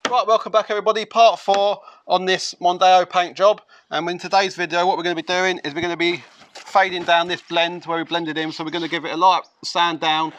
Right, welcome back everybody, part 4 on this Mondeo paint job. And in today's video what we're going to be doing is we're going to be fading down this blend where we blended in. So we're going to give it a light sand down,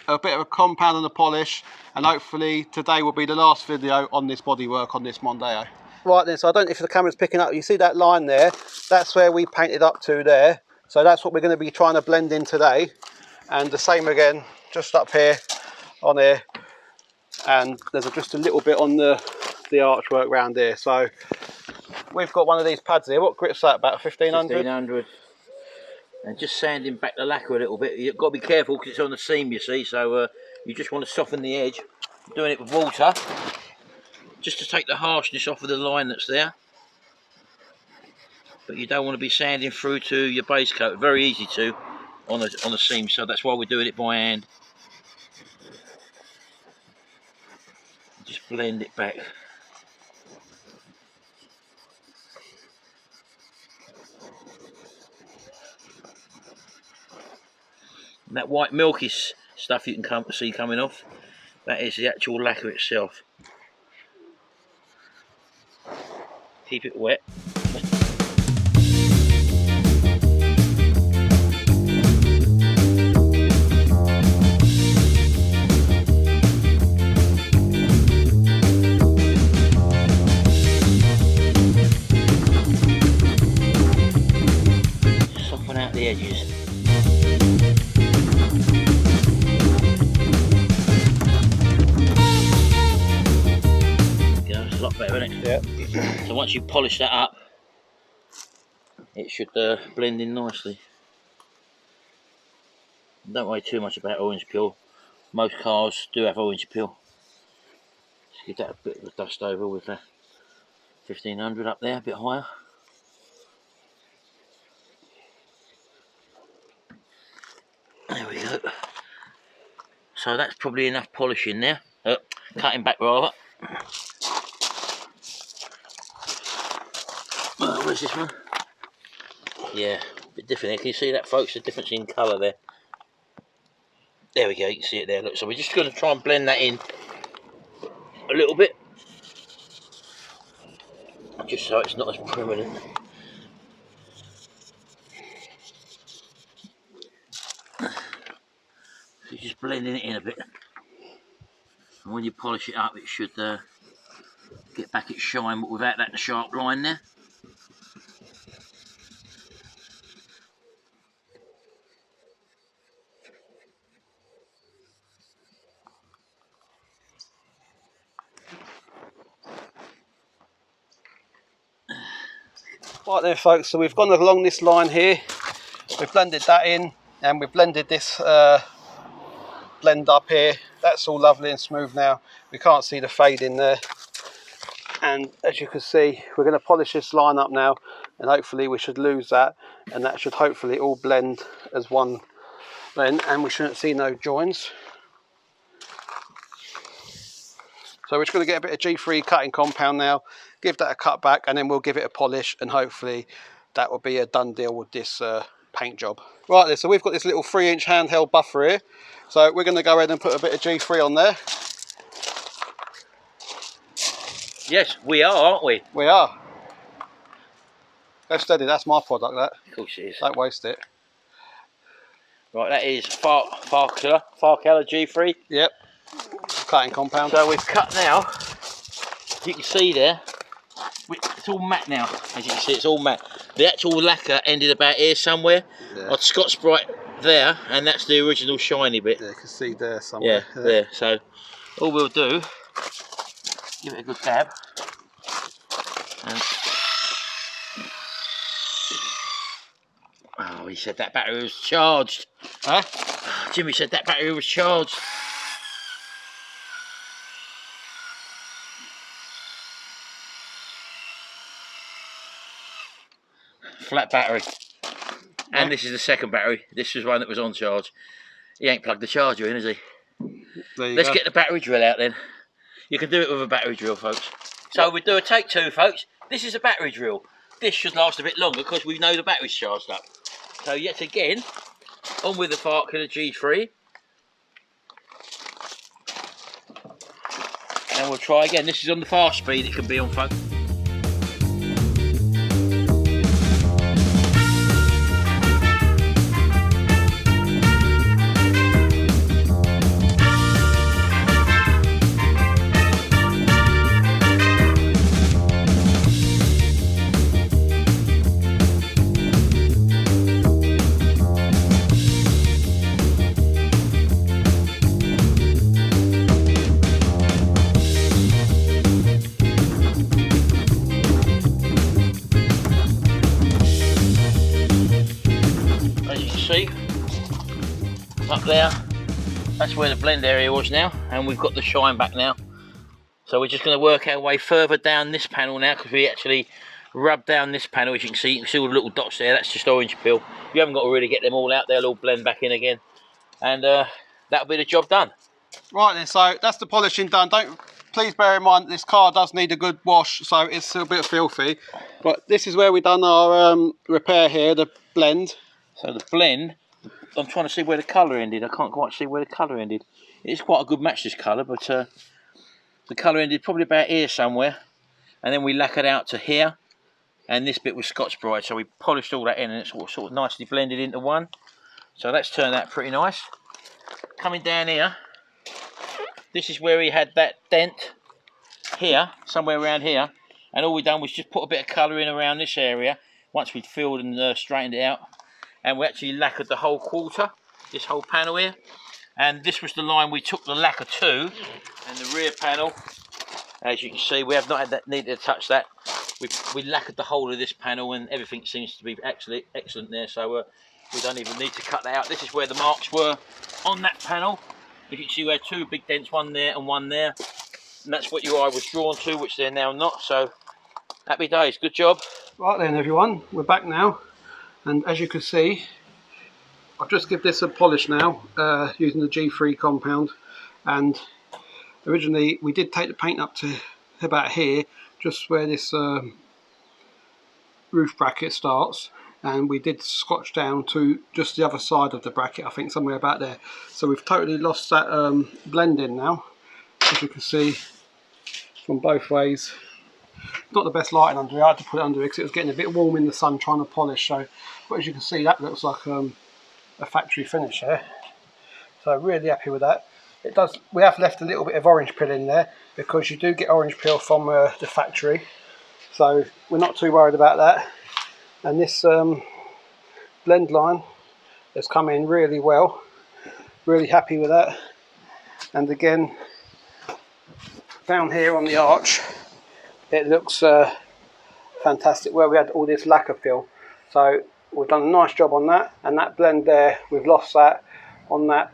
a bit of a compound and a polish, and hopefully today will be the last video on this bodywork on this Mondeo. Right then, so I don't know if the camera's picking up, you see that line there, that's where we painted up to there. So that's what we're going to be trying to blend in today. And the same again, just up here, on here. And there's just a little bit on the archwork around here. So we've got one of these pads here. What grit's that, about 1500? 1500. And just sanding back the lacquer a little bit. You've got to be careful because it's on the seam, you see, so you just want to soften the edge. I'm doing it with water just to take the harshness off of the line that's there, but you don't want to be sanding through to your base coat. Very easy to on the seam, so that's why we're doing it by hand. Just blend it back. And that white milky stuff you can see coming off, that is the actual lacquer itself. Keep it wet. Soften out the edges. A lot better, isn't it? Yeah. So once you polish that up, it should blend in nicely. Don't worry too much about orange peel. Most cars do have orange peel. Just give that a bit of a dust over with the 1500 up there, a bit higher. There we go. So that's probably enough polishing there. Cutting back rather. Where's this one? Yeah, a bit different there. Can you see that, folks? The difference in colour there. There we go, you can see it there. Look, so we're just going to try and blend that in a little bit, just so it's not as prominent. So you're just blending it in a bit, and when you polish it up, it should get back its shine, but without that sharp line there. Right then folks, so we've gone along this line here, we've blended that in, and we've blended this blend up here. That's all lovely and smooth now. We can't see the fade in there. And as you can see, we're going to polish this line up now, and hopefully we should lose that, and that should hopefully all blend as one blend, and we shouldn't see no joins. So we're just going to get a bit of G3 cutting compound now, give that a cut back, and then we'll give it a polish, and hopefully that will be a done deal with this paint job. Right then, so we've got this little 3-inch handheld buffer here, so we're going to go ahead and put a bit of G3 on there. Yes, we are, aren't we? We are. Go steady, that's my product, that. Of course it is. Don't waste it. Right, that is Farkeller G3. Yep. Cutting compound. So we've cut now. As you can see there, it's all matte now. As you can see, it's all matte. The actual lacquer ended about here somewhere. Yeah. I'd Scotch-Brite there, and that's the original shiny bit. Yeah, you can see there somewhere. Yeah, there. So all we'll do, give it a good dab. And oh, he said that battery was charged. Huh? Jimmy said that battery was charged. Flat battery. And this is the second battery. This was one that was on charge. He ain't plugged the charger in, has he? Let's get the battery drill out then. You can do it with a battery drill, folks. So we do a take 2, folks. This is a battery drill. This should last a bit longer because we know the battery's charged up. So yet again, on with the Farkeller G3. and we'll try again. This is on the fast speed it can be on, folks. Up there, that's where the blend area was now, and we've got the shine back now. So we're just going to work our way further down this panel now, because we actually rub down this panel. As you can see all the little dots there, that's just orange peel. You haven't got to really get them all out, they'll all blend back in again, and that'll be the job done. Right then, so that's the polishing done. Please bear in mind this car does need a good wash, so it's a bit filthy, but this is where we've done our repair here, the blend. So the blend, I'm trying to see where the colour ended. I can't quite see where the colour ended. It's quite a good match, this colour, but the colour ended probably about here somewhere, and then we lacquered out to here, and this bit was Scotch-Brite, so we polished all that in, and it's sort of nicely blended into one. So that's turned out pretty nice. Coming down here, this is where we had that dent here, somewhere around here, and all we done was just put a bit of colour in around this area once we'd filled and straightened it out. And we actually lacquered the whole quarter, this whole panel here, and this was the line we took the lacquer to. And the rear panel, as you can see, we have not had that needed to touch that. We lacquered the whole of this panel, and everything seems to be excellent there, so we don't even need to cut that out. This is where the marks were on that panel. As you can see, we had two big dents, one there and one there, and that's what your eye was drawn to, which they're now not. So happy days, good job. Right then everyone, we're back now. And as you can see, I've just given this a polish now using the G3 compound, and originally we did take the paint up to about here, just where this roof bracket starts, and we did scotch down to just the other side of the bracket, I think somewhere about there. So we've totally lost that blending now, as you can see from both ways. Not the best lighting under here, I had to put it under here because it was getting a bit warm in the sun trying to polish. So, but as you can see, that looks like a factory finish there. So really happy with that. It does. We have left a little bit of orange peel in there because you do get orange peel from the factory. So we're not too worried about that. And this blend line has come in really well. Really happy with that. And again, down here on the arch, it looks fantastic where we had all this lacquer peel. So we've done a nice job on that, and that blend there, we've lost that on that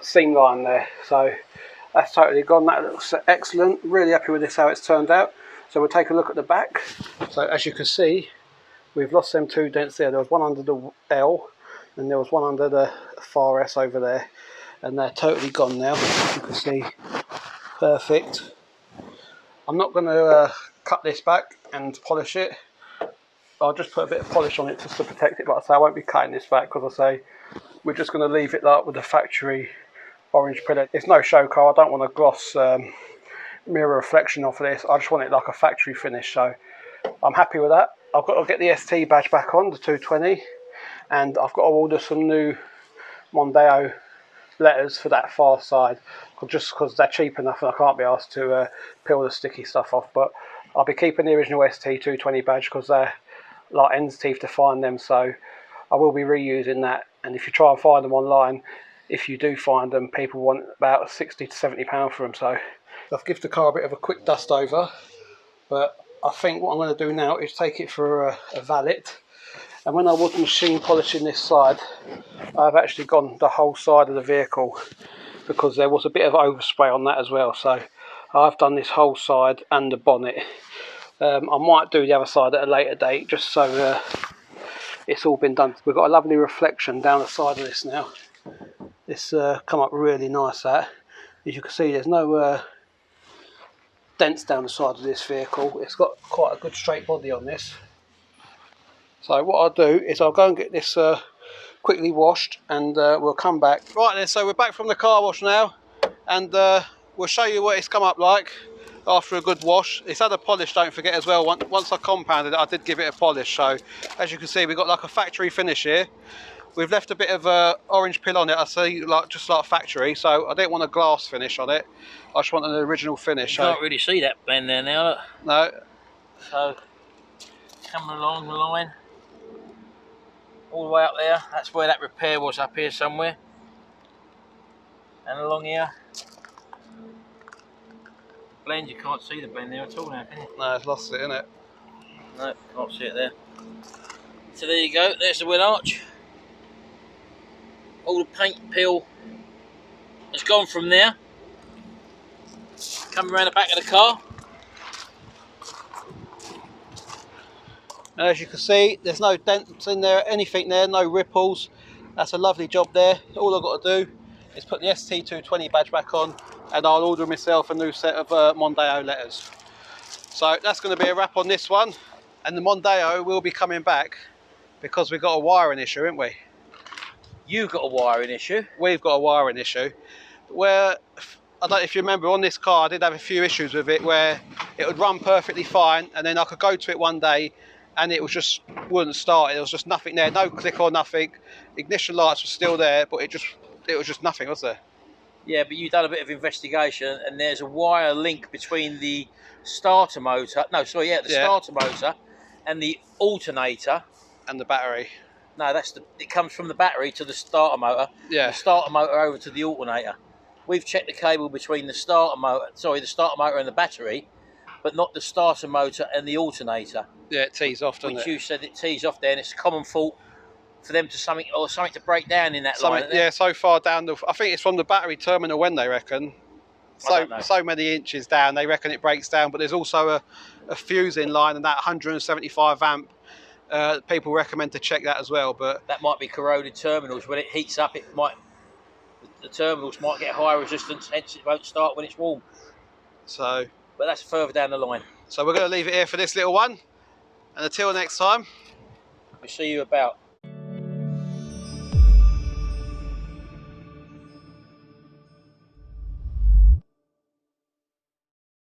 seam line there. So that's totally gone. That looks excellent. Really happy with this, how it's turned out. So we'll take a look at the back. So as you can see, we've lost them two dents there. There was one under the L and there was one under the far S over there, and they're totally gone now. As you can see, perfect. I'm not going to cut this back and polish it. I'll just put a bit of polish on it just to protect it. But I say I won't be cutting this back because I say we're just going to leave it like with the factory orange peel. It's no show car. I don't want a gloss mirror reflection off of this. I just want it like a factory finish. So I'm happy with that. I've got to get the ST badge back on, the 220, and I've got to order some new Mondeo letters for that far side, just because they're cheap enough and I can't be asked to peel the sticky stuff off. But I'll be keeping the original ST 220 badge because they're like ends teeth to find them, so I will be reusing that. And if you try and find them online, if you do find them, people want about £60 to £70 for them. So I've given the car a bit of a quick dust over, but I think what I'm going to do now is take it for a valet. And when I was machine polishing this side, I've actually gone the whole side of the vehicle because there was a bit of overspray on that as well. So I've done this whole side and the bonnet. I might do the other side at a later date just so it's all been done. We've got a lovely reflection down the side of this now. It's come up really nice, that. As you can see, there's no dents down the side of this vehicle. It's got quite a good straight body on this. So what I'll do is I'll go and get this quickly washed, and we'll come back. Right then, so we're back from the car wash now, and we'll show you what it's come up like after a good wash. It's had a polish, don't forget as well. Once I compounded it, I did give it a polish. So as you can see, we've got like a factory finish here. We've left a bit of orange peel on it, I see, like just like factory. So I didn't want a glass finish on it. I just want an original finish. You can't really see that blend there now, look. No. So coming along the line, all the way up there. That's where that repair was, up here somewhere. And along here. Blend, you can't see the blend there at all now, can you? No, it's lost it, innit? No, can't see it there. So there you go, there's the wheel arch. All the paint peel has gone from there. Come around the back of the car. And as you can see, there's no dents in there, anything there, no ripples. That's a lovely job there. All I've got to do is put the ST220 badge back on, and I'll order myself a new set of Mondeo letters. So that's going to be a wrap on this one, and the Mondeo will be coming back because we've got a wiring issue, haven't we? You've got a wiring issue. We've got a wiring issue where, I don't know if you remember, on this car I did have a few issues with it where it would run perfectly fine, and then I could go to it one day and it was just wouldn't start. There was just nothing there, no click or nothing. Ignition lights were still there, but it was just nothing, was there? Yeah, but you've done a bit of investigation, and there's a wire link between the starter motor. No, sorry, yeah, the starter motor and the alternator and the battery. No, it comes from the battery to the starter motor. Yeah. The starter motor over to the alternator. We've checked the cable between the starter motor and the battery, but not the starter motor and the alternator. Yeah, it tees off, doesn't it? Which you said it tees off there, and it's a common fault for them to something to break down in that line. Yeah, so far down I think it's from the battery terminal when they reckon. So many inches down, they reckon it breaks down. But there's also a fusing line, and that 175 amp. People recommend to check that as well. But that might be corroded terminals. When it heats up, the terminals might get higher resistance. Hence, it won't start when it's warm. So, but that's further down the line. So we're going to leave it here for this little one, and until next time, we'll see you about.